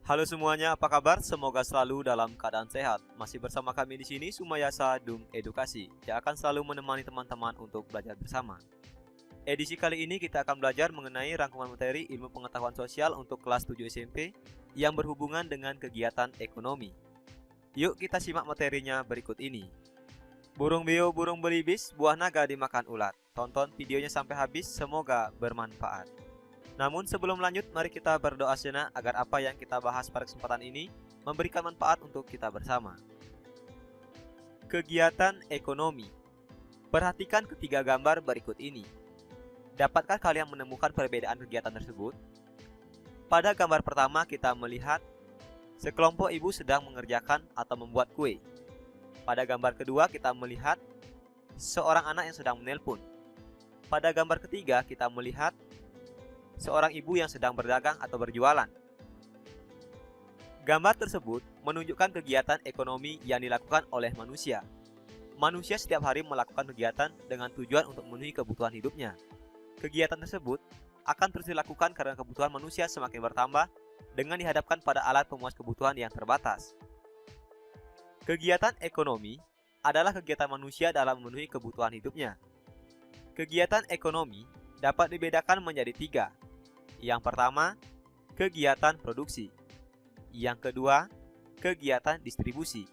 Halo semuanya, apa kabar? Semoga selalu dalam keadaan sehat. Masih bersama kami di sini Sumayasa Dung Edukasi, yang akan selalu menemani teman-teman untuk belajar bersama. Edisi kali ini kita akan belajar mengenai rangkuman materi ilmu pengetahuan sosial untuk kelas 7 SMP yang berhubungan dengan kegiatan ekonomi. Yuk kita simak materinya berikut ini. Burung beo burung belibis, buah naga dimakan ulat. Tonton videonya sampai habis, semoga bermanfaat. Namun sebelum lanjut, mari kita berdoa sejenak agar apa yang kita bahas pada kesempatan ini memberikan manfaat untuk kita bersama. Kegiatan ekonomi. Perhatikan ketiga gambar berikut ini. Dapatkah kalian menemukan perbedaan kegiatan tersebut? Pada gambar pertama kita melihat sekelompok ibu sedang mengerjakan atau membuat kue. Pada gambar kedua kita melihat seorang anak yang sedang menelpon. Pada gambar ketiga kita melihat seorang ibu yang sedang berdagang atau berjualan. Gambar tersebut menunjukkan kegiatan ekonomi yang dilakukan oleh manusia. Manusia setiap hari melakukan kegiatan dengan tujuan untuk memenuhi kebutuhan hidupnya. Kegiatan tersebut akan terus dilakukan karena kebutuhan manusia semakin bertambah dengan dihadapkan pada alat pemuas kebutuhan yang terbatas. Kegiatan ekonomi adalah kegiatan manusia dalam memenuhi kebutuhan hidupnya. Kegiatan ekonomi dapat dibedakan menjadi tiga. Yang pertama, kegiatan produksi. Yang kedua, kegiatan distribusi.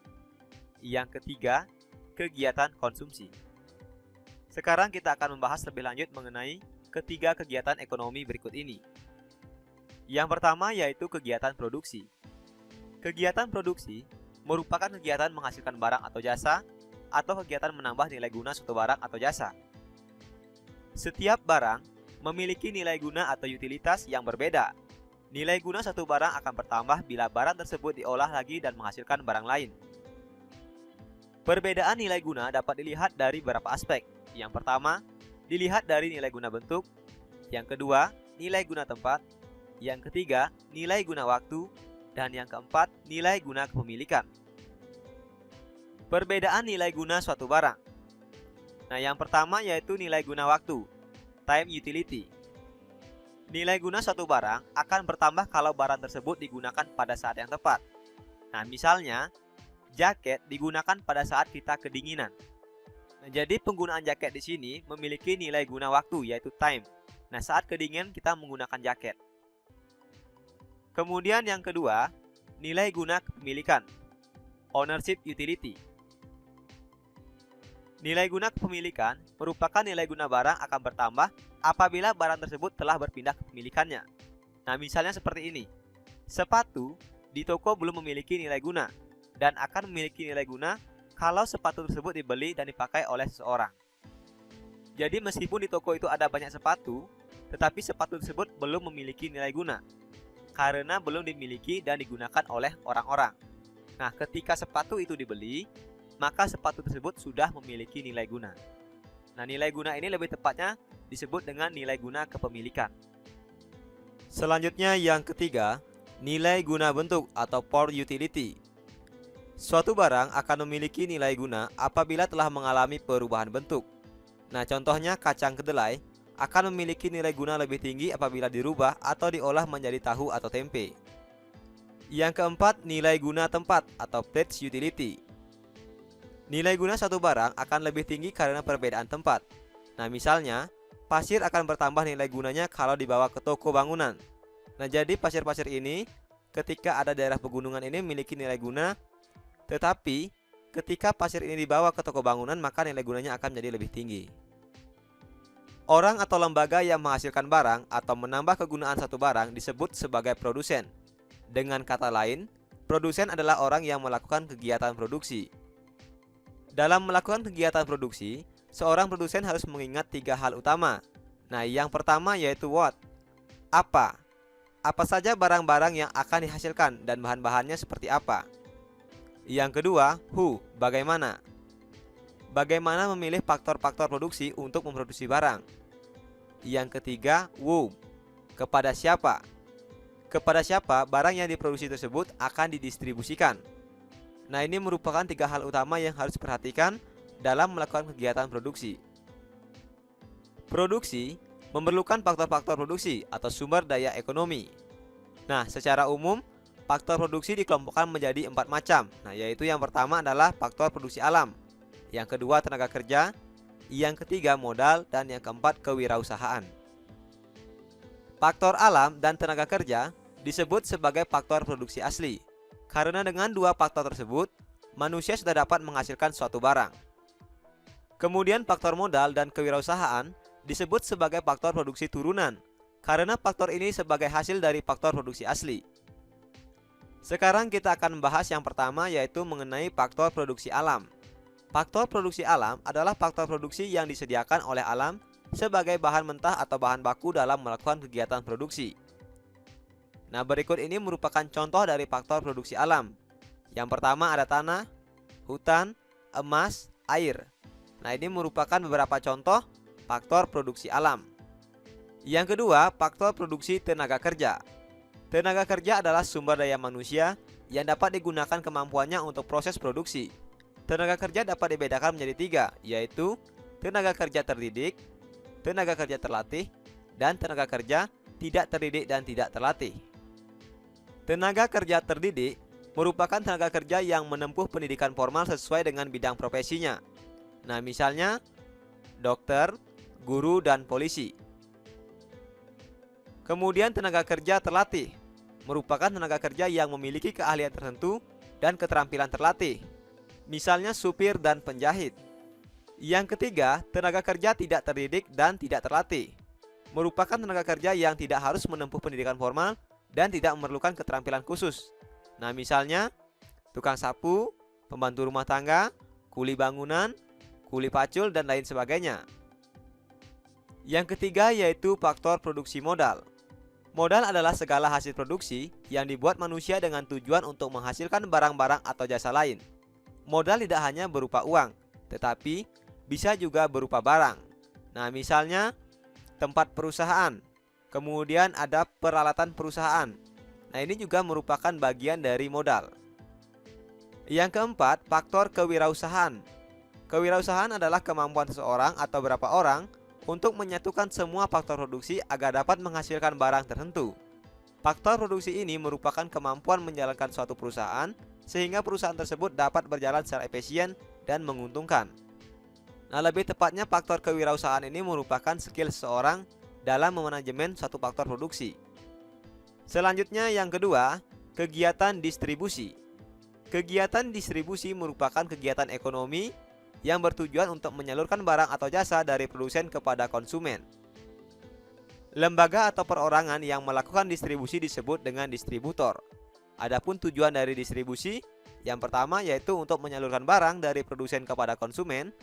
Yang ketiga, kegiatan konsumsi. Sekarang kita akan membahas lebih lanjut mengenai ketiga kegiatan ekonomi berikut ini. Yang pertama yaitu kegiatan produksi. Kegiatan produksi merupakan kegiatan menghasilkan barang atau jasa atau kegiatan menambah nilai guna suatu barang atau jasa. Setiap barang memiliki nilai guna atau utilitas yang berbeda. Nilai guna satu barang akan bertambah bila barang tersebut diolah lagi dan menghasilkan barang lain. Perbedaan nilai guna dapat dilihat dari beberapa aspek. Yang pertama, dilihat dari nilai guna bentuk. Yang kedua, nilai guna tempat. Yang ketiga, nilai guna waktu. Dan yang keempat, nilai guna kepemilikan. Perbedaan nilai guna suatu barang. Nah, yang pertama yaitu nilai guna waktu, time utility. Nilai guna suatu barang akan bertambah kalau barang tersebut digunakan pada saat yang tepat. Nah, misalnya, jaket digunakan pada saat kita kedinginan. Nah, jadi penggunaan jaket di sini memiliki nilai guna waktu yaitu time. Nah, saat kedinginan kita menggunakan jaket. Kemudian yang kedua, nilai guna kepemilikan, ownership utility. Nilai guna kepemilikan merupakan nilai guna barang akan bertambah apabila barang tersebut telah berpindah kepemilikannya. Nah, misalnya seperti ini. Sepatu di toko belum memiliki nilai guna dan akan memiliki nilai guna kalau sepatu tersebut dibeli dan dipakai oleh seseorang. Jadi meskipun di toko itu ada banyak sepatu, tetapi sepatu tersebut belum memiliki nilai guna karena belum dimiliki dan digunakan oleh orang-orang. Nah, ketika sepatu itu dibeli, maka sepatu tersebut sudah memiliki nilai guna. Nah, nilai guna ini lebih tepatnya disebut dengan nilai guna kepemilikan. Selanjutnya yang ketiga, nilai guna bentuk atau for utility. Suatu barang akan memiliki nilai guna apabila telah mengalami perubahan bentuk. Nah, contohnya kacang kedelai akan memiliki nilai guna lebih tinggi apabila dirubah atau diolah menjadi tahu atau tempe. Yang keempat, nilai guna tempat atau place utility. Nilai guna satu barang akan lebih tinggi karena perbedaan tempat. Nah, misalnya, pasir akan bertambah nilai gunanya kalau dibawa ke toko bangunan. Nah, jadi pasir-pasir ini ketika ada daerah pegunungan ini memiliki nilai guna, tetapi ketika pasir ini dibawa ke toko bangunan maka nilai gunanya akan menjadi lebih tinggi. Orang atau lembaga yang menghasilkan barang atau menambah kegunaan satu barang disebut sebagai produsen. Dengan kata lain, produsen adalah orang yang melakukan kegiatan produksi. Dalam melakukan kegiatan produksi, seorang produsen harus mengingat tiga hal utama. Nah, yang pertama yaitu what, apa. Apa saja barang-barang yang akan dihasilkan dan bahan-bahannya seperti apa. Yang kedua, who, bagaimana. Bagaimana memilih faktor-faktor produksi untuk memproduksi barang. Yang ketiga, who, kepada siapa. Kepada siapa barang yang diproduksi tersebut akan didistribusikan. Nah, ini merupakan tiga hal utama yang harus diperhatikan dalam melakukan kegiatan produksi. Produksi memerlukan faktor-faktor produksi atau sumber daya ekonomi. Nah, secara umum, faktor produksi dikelompokkan menjadi 4 macam. Nah, yaitu yang pertama adalah faktor produksi alam, yang kedua tenaga kerja, yang ketiga modal, dan yang keempat kewirausahaan. Faktor alam dan tenaga kerja disebut sebagai faktor produksi asli, karena dengan dua faktor tersebut, manusia sudah dapat menghasilkan suatu barang. Kemudian faktor modal dan kewirausahaan disebut sebagai faktor produksi turunan, karena faktor ini sebagai hasil dari faktor produksi asli. Sekarang kita akan membahas yang pertama, yaitu mengenai faktor produksi alam. Faktor produksi alam adalah faktor produksi yang disediakan oleh alam sebagai bahan mentah atau bahan baku dalam melakukan kegiatan produksi. Nah, berikut ini merupakan contoh dari faktor produksi alam. Yang pertama ada tanah, hutan, emas, air. Nah, ini merupakan beberapa contoh faktor produksi alam. Yang kedua, faktor produksi tenaga kerja. Tenaga kerja adalah sumber daya manusia yang dapat digunakan kemampuannya untuk proses produksi. Tenaga kerja dapat dibedakan menjadi tiga, yaitu tenaga kerja terdidik, tenaga kerja terlatih, dan tenaga kerja tidak terdidik dan tidak terlatih. Tenaga kerja terdidik merupakan tenaga kerja yang menempuh pendidikan formal sesuai dengan bidang profesinya. Nah, misalnya dokter, guru, dan polisi. Kemudian tenaga kerja terlatih merupakan tenaga kerja yang memiliki keahlian tertentu dan keterampilan terlatih, misalnya supir dan penjahit. Yang ketiga, tenaga kerja tidak terdidik dan tidak terlatih merupakan tenaga kerja yang tidak harus menempuh pendidikan formal dan tidak memerlukan keterampilan khusus. Nah, misalnya tukang sapu, pembantu rumah tangga, kuli bangunan, kuli pacul, dan lain sebagainya. Yang ketiga yaitu faktor produksi modal. Modal adalah segala hasil produksi yang dibuat manusia dengan tujuan untuk menghasilkan barang-barang atau jasa lain. Modal tidak hanya berupa uang, tetapi bisa juga berupa barang. Nah, misalnya tempat perusahaan, kemudian ada peralatan perusahaan. Nah, ini juga merupakan bagian dari modal. Yang keempat, faktor kewirausahaan. Kewirausahaan adalah kemampuan seseorang atau beberapa orang untuk menyatukan semua faktor produksi agar dapat menghasilkan barang tertentu. Faktor produksi ini merupakan kemampuan menjalankan suatu perusahaan sehingga perusahaan tersebut dapat berjalan secara efisien dan menguntungkan. Nah, lebih tepatnya faktor kewirausahaan ini merupakan skill seseorang dalam memanajemen suatu faktor produksi. Selanjutnya yang kedua, kegiatan distribusi. Kegiatan distribusi merupakan kegiatan ekonomi yang bertujuan untuk menyalurkan barang atau jasa dari produsen kepada konsumen. Lembaga atau perorangan yang melakukan distribusi disebut dengan distributor. Adapun tujuan dari distribusi, yang pertama yaitu untuk menyalurkan barang dari produsen kepada konsumen.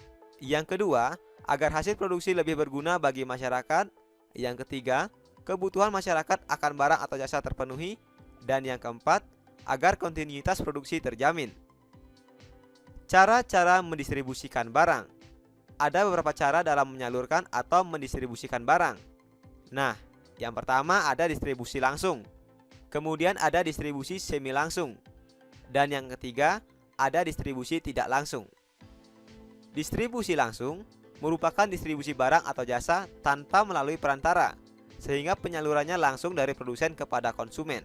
Yang kedua, agar hasil produksi lebih berguna bagi masyarakat. Yang ketiga, kebutuhan masyarakat akan barang atau jasa terpenuhi. Dan yang keempat, agar kontinuitas produksi terjamin. Cara-cara mendistribusikan barang. Ada beberapa cara dalam menyalurkan atau mendistribusikan barang. Nah, yang pertama ada distribusi langsung. Kemudian ada distribusi semi langsung. Dan yang ketiga ada distribusi tidak langsung. Distribusi langsung merupakan distribusi barang atau jasa tanpa melalui perantara, sehingga penyalurannya langsung dari produsen kepada konsumen.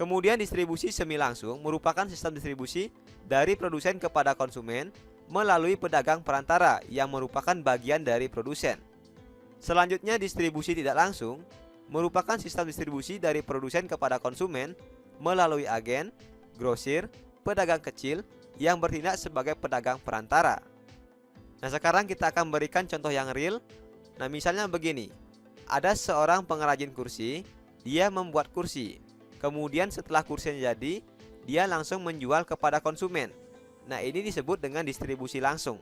Kemudian distribusi semi langsung merupakan sistem distribusi dari produsen kepada konsumen melalui pedagang perantara yang merupakan bagian dari produsen. Selanjutnya distribusi tidak langsung merupakan sistem distribusi dari produsen kepada konsumen melalui agen, grosir, pedagang kecil yang bertindak sebagai pedagang perantara. Nah, sekarang kita akan berikan contoh yang real. Nah, misalnya begini. Ada seorang pengrajin kursi, dia membuat kursi. Kemudian setelah kursinya jadi, dia langsung menjual kepada konsumen. Nah, ini disebut dengan distribusi langsung.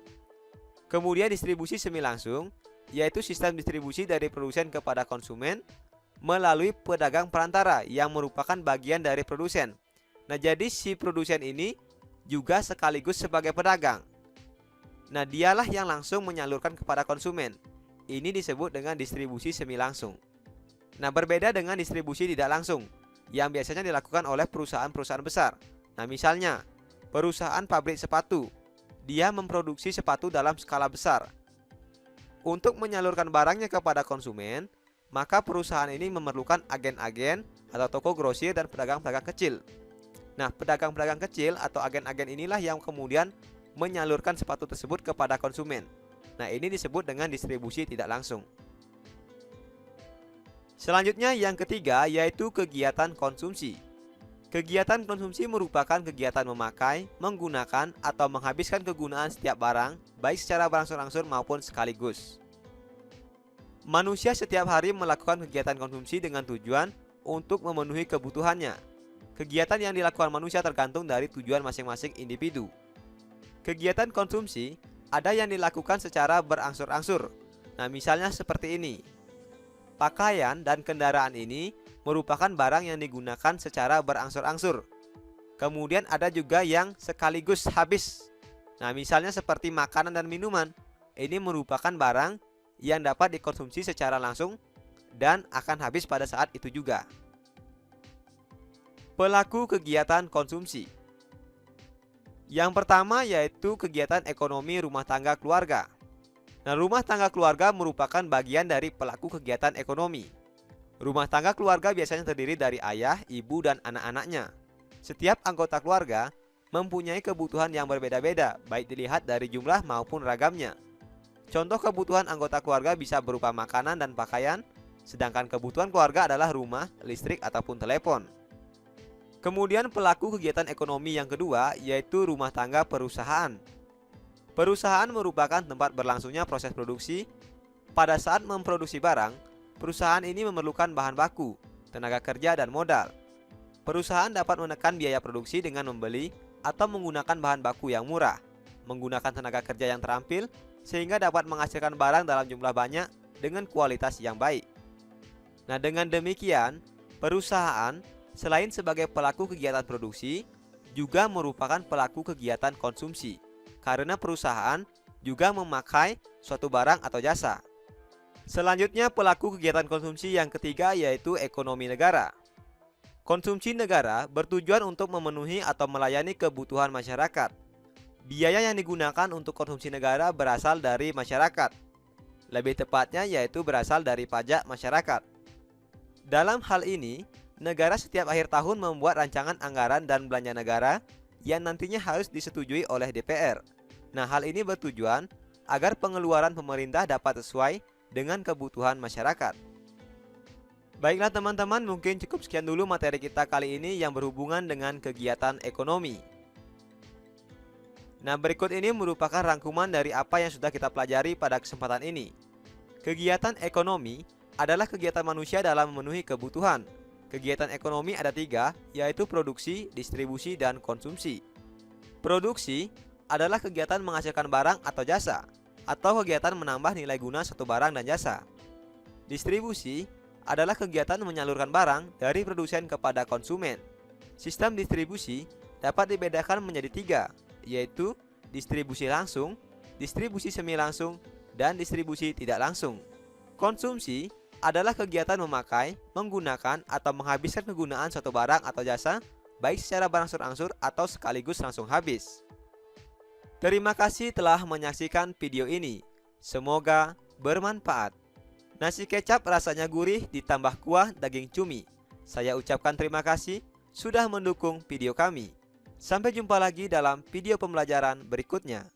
Kemudian distribusi semi langsung, yaitu sistem distribusi dari produsen kepada konsumen melalui pedagang perantara yang merupakan bagian dari produsen. Nah, jadi si produsen ini juga sekaligus sebagai pedagang. Nah, dialah yang langsung menyalurkan kepada konsumen. Ini disebut dengan distribusi semi langsung. Nah, berbeda dengan distribusi tidak langsung yang biasanya dilakukan oleh perusahaan-perusahaan besar. Nah, misalnya perusahaan pabrik sepatu, dia memproduksi sepatu dalam skala besar. Untuk menyalurkan barangnya kepada konsumen, maka perusahaan ini memerlukan agen-agen atau toko grosir dan pedagang-pedagang kecil. Nah, pedagang-pedagang kecil atau agen-agen inilah yang kemudian menyalurkan sepatu tersebut kepada konsumen. Nah, ini disebut dengan distribusi tidak langsung. Selanjutnya yang ketiga yaitu kegiatan konsumsi. Kegiatan konsumsi merupakan kegiatan memakai, menggunakan, atau menghabiskan kegunaan setiap barang, baik secara berangsur-angsur maupun sekaligus. Manusia setiap hari melakukan kegiatan konsumsi dengan tujuan untuk memenuhi kebutuhannya. Kegiatan yang dilakukan manusia tergantung dari tujuan masing-masing individu. Kegiatan konsumsi ada yang dilakukan secara berangsur-angsur. Nah, misalnya seperti ini. Pakaian dan kendaraan ini merupakan barang yang digunakan secara berangsur-angsur. Kemudian ada juga yang sekaligus habis. Nah, misalnya seperti makanan dan minuman. Ini merupakan barang yang dapat dikonsumsi secara langsung dan akan habis pada saat itu juga. Pelaku kegiatan konsumsi. Yang pertama yaitu kegiatan ekonomi rumah tangga keluarga. Nah, rumah tangga keluarga merupakan bagian dari pelaku kegiatan ekonomi. Rumah tangga keluarga biasanya terdiri dari ayah, ibu, dan anak-anaknya. Setiap anggota keluarga mempunyai kebutuhan yang berbeda-beda, baik dilihat dari jumlah maupun ragamnya. Contoh kebutuhan anggota keluarga bisa berupa makanan dan pakaian, sedangkan kebutuhan keluarga adalah rumah, listrik, ataupun telepon. Kemudian pelaku kegiatan ekonomi yang kedua yaitu rumah tangga perusahaan. Perusahaan merupakan tempat berlangsungnya proses produksi. Pada saat memproduksi barang, perusahaan ini memerlukan bahan baku, tenaga kerja, dan modal. Perusahaan dapat menekan biaya produksi dengan membeli atau menggunakan bahan baku yang murah, menggunakan tenaga kerja yang terampil, sehingga dapat menghasilkan barang dalam jumlah banyak dengan kualitas yang baik. Nah, dengan demikian, perusahaan selain sebagai pelaku kegiatan produksi, juga merupakan pelaku kegiatan konsumsi, karena perusahaan juga memakai suatu barang atau jasa. Selanjutnya pelaku kegiatan konsumsi yang ketiga yaitu ekonomi negara. Konsumsi negara bertujuan untuk memenuhi atau melayani kebutuhan masyarakat. Biaya yang digunakan untuk konsumsi negara berasal dari masyarakat. Lebih tepatnya yaitu berasal dari pajak masyarakat. Dalam hal ini, negara setiap akhir tahun membuat rancangan anggaran dan belanja negara yang nantinya harus disetujui oleh DPR. Nah, hal ini bertujuan agar pengeluaran pemerintah dapat sesuai dengan kebutuhan masyarakat. Baiklah teman-teman, mungkin cukup sekian dulu materi kita kali ini yang berhubungan dengan kegiatan ekonomi. Nah, berikut ini merupakan rangkuman dari apa yang sudah kita pelajari pada kesempatan ini. Kegiatan ekonomi adalah kegiatan manusia dalam memenuhi kebutuhan. Kegiatan ekonomi ada 3, yaitu produksi, distribusi, dan konsumsi. Produksi adalah kegiatan menghasilkan barang atau jasa, atau kegiatan menambah nilai guna suatu barang dan jasa. Distribusi adalah kegiatan menyalurkan barang dari produsen kepada konsumen. Sistem distribusi dapat dibedakan menjadi 3, yaitu distribusi langsung, distribusi semi langsung, dan distribusi tidak langsung. Konsumsi adalah kegiatan memakai, menggunakan, atau menghabiskan kegunaan suatu barang atau jasa, baik secara berangsur-angsur atau sekaligus langsung habis. Terima kasih telah menyaksikan video ini. Semoga bermanfaat. Nasi kecap rasanya gurih ditambah kuah daging cumi. Saya ucapkan terima kasih sudah mendukung video kami. Sampai jumpa lagi dalam video pembelajaran berikutnya.